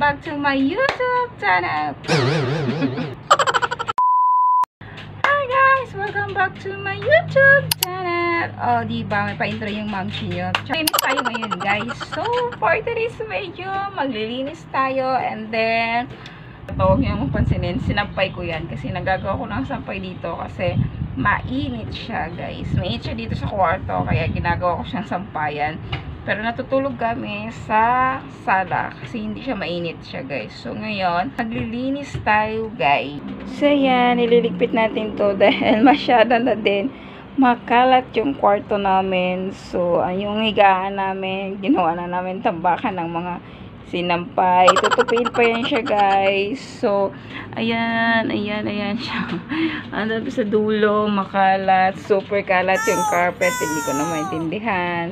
back to my YouTube channel. Hi guys! Welcome back to my YouTube channel. Oh, diba? May pa-intro yung mamshi nyo. Linis tayo ngayon, guys. So, for today's video, maglilinis tayo. And then, huwag nyo mong pansinin, sinampay ko yan. Kasi nagagawa ko ng sampay dito. Kasi, mainit siya, guys. Mainit siya dito sa kwarto. Kaya, ginagawa ko siyang sampayan. Pero natutulog kami sa sala kasi hindi siya mainit siya, guys. So, ngayon, naglilinis tayo, guys. So, yan, nililigpit natin to dahil masyado na din makalat yung kwarto namin. So, yung higaan namin, ginawa na namin tambakan ng mga sinampay. Tutupin pa yan siya, guys. So, ayan siya. Ano sa dulo, makalat. Super kalat yung carpet. Hindi ko na maintindihan.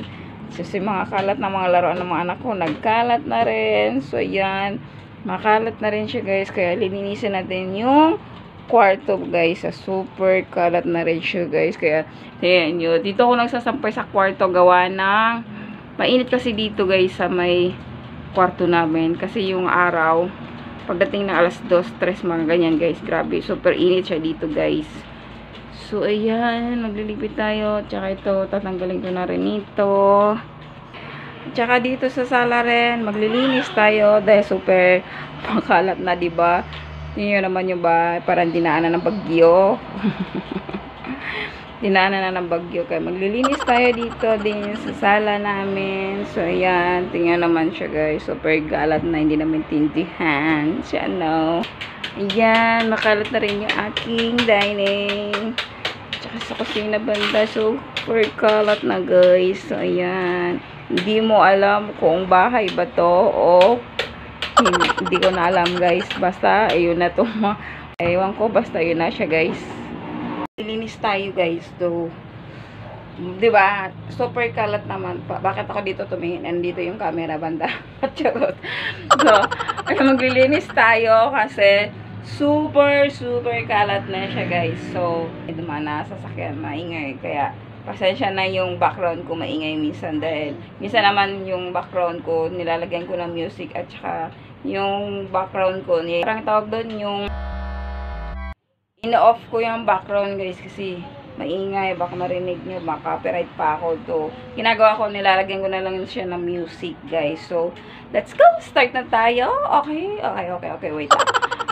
So, mga kalat na mga laruan ng mga anak ko, nagkalat na rin. So, ayan. Makalat na rin siya, guys. Kaya, lininisin natin yung kwarto, guys. Super kalat na rin siya, guys. Kaya, ayan yun. Dito ako nagsasampay sa kwarto. Gawa ng, mainit kasi dito, guys, sa may kwarto namin. Kasi yung araw, pagdating ng alas 2, 3, mga ganyan, guys. Grabe. Super init siya dito, guys. So, ayan, maglilipit tayo. Tsaka ito, tatanggalin ko na rin ito. Tsaka dito sa sala rin, maglilinis tayo. Dahil super makalat na, diba? Tingnan naman yung ba, parang dinaanan ng bagyo. Dinaanan na ng bagyo. Kaya maglilinis tayo dito din sa sala namin. So, ayan, tingnan naman siya, guys. Super galat na, hindi namin tindihan. Siya, no? Ayan, makalat na rin yung aking dining. Tsaka sa kusina banda, super kalat na, guys. So, ayan. Hindi mo alam kung bahay ba to o hindi ko na alam, guys. Basta, ayun na to. Ewan ko, basta yun na siya, guys. Lilinis tayo, guys. So, diba? Super kalat naman pa. Bakit ako dito tumingin? Nandito yung camera banda. Charot. So, maglilinis tayo kasi super kalat na siya, guys. So, dumaan na sasakyan, maingay. Kaya, pasensya na yung background ko maingay minsan dahil minsan naman yung background ko, nilalagyan ko ng music at saka yung background ko, parang tawag doon yung ino-off ko yung background, guys, kasi maingay. Baka marinig nyo, baka copyright pa ako. So, ginagawa ko, nilalagyan ko na lang siya ng music, guys. So, let's go! Start na tayo. Okay, wait lang.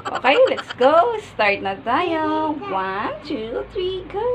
Okay, let's go. Start na tayo. 1, 2, 3, go!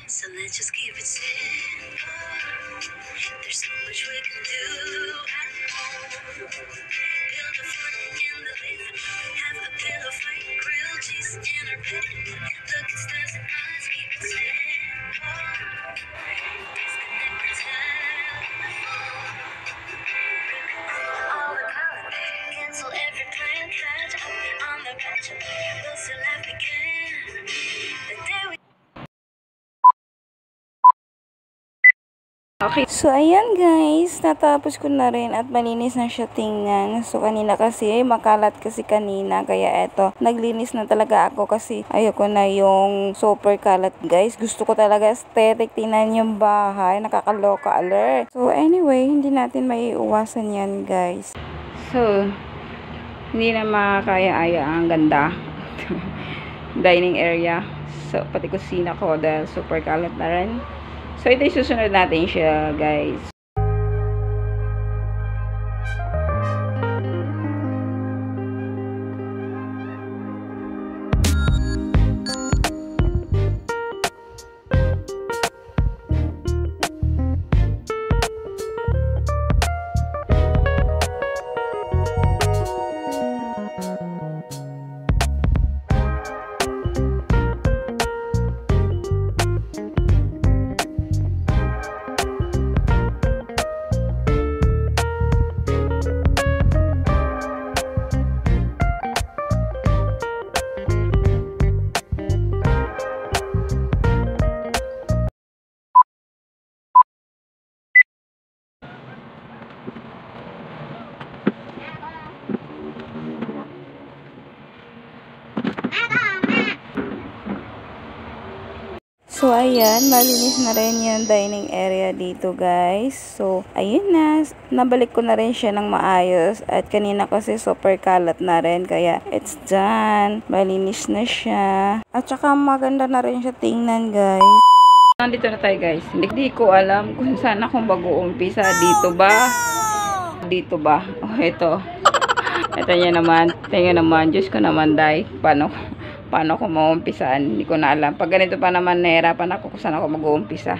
So let's just keep it simple. There's so much we can do at home. Build a fort in the living room. Have a pillow fight, grilled cheese in our bed. Look at stars and eyes, keep it simple. Disconnect the telephone. All the calendar. Cancel every plan. Catch up on the bachelor. We'll still laugh again. The day we Okay. So, ayan guys. Natapos ko na rin at malinis na siya tingnan. So, kanina kasi, makalat kasi kanina. Kaya eto, naglinis na talaga ako kasi ayoko na yung super kalat guys. Gusto ko talaga aesthetic. Tingnan yung bahay. Nakakaloka alert. So, anyway, hindi natin maiiwasan yan guys. So, hindi na makakaya-aya ang ganda. Dining area. So, pati kusina ko dahil super kalat na rin. So, ito yung susunod natin siya, guys. So, ayan, malinis na rin yung dining area dito, guys. So, ayun na. Nabalik ko na rin siya ng maayos. At kanina kasi super kalat na rin. Kaya, it's done. Malinis na siya. At saka, maganda na rin siya tingnan, guys. Nandito na tayo, guys. Hindi ko alam kung saan ako mag-uumpisa. Dito ba? Dito ba? Oh, ito. Ito niya naman. Tingnan naman. Diyos ko naman, day. Paano ko maumpisan? Hindi ko na alam. Pag ganito pa naman, nahirapan ako kung saan ako mag-uumpisa.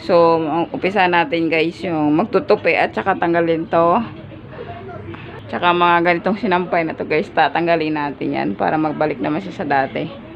So, umpisa natin guys yung magtutupi at saka tanggalin to. Tsaka mga ganitong sinampay na to guys, tatanggalin natin yan para magbalik naman siya sa dati.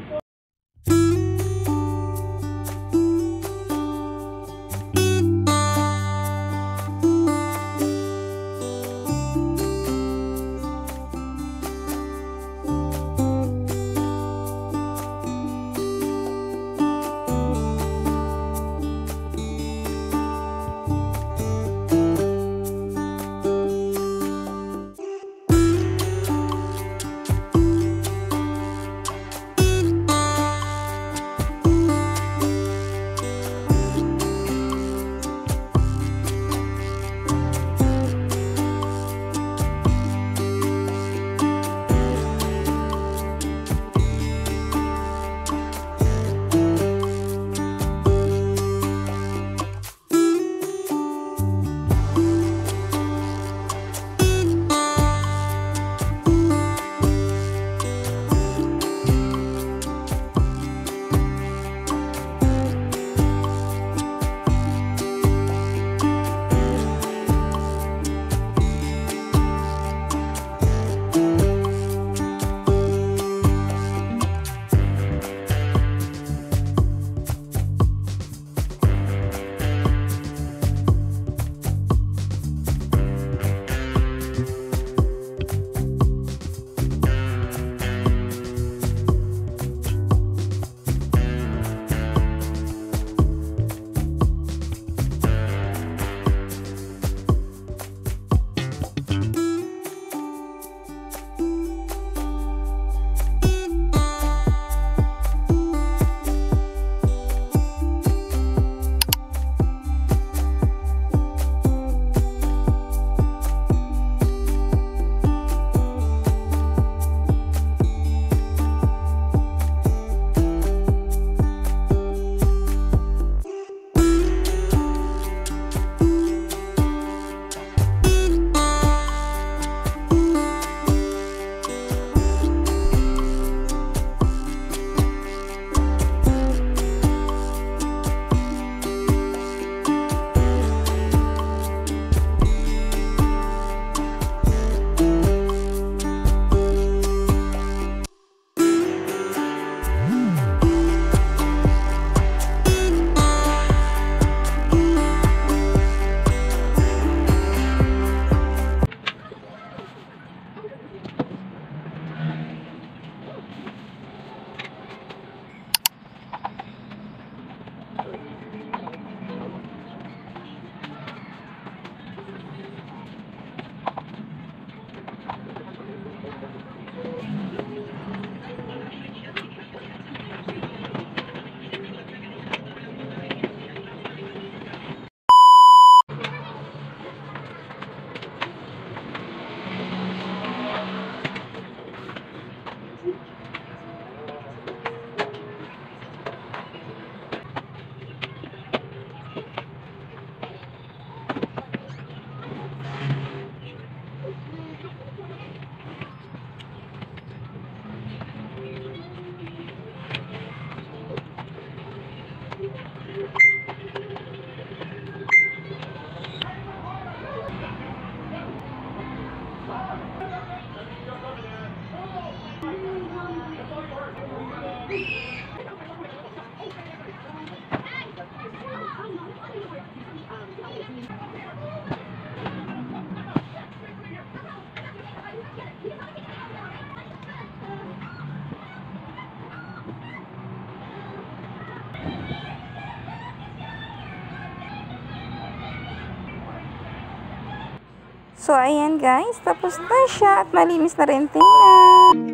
So, ayan guys, tapos na siya at malinis na rin tingnan.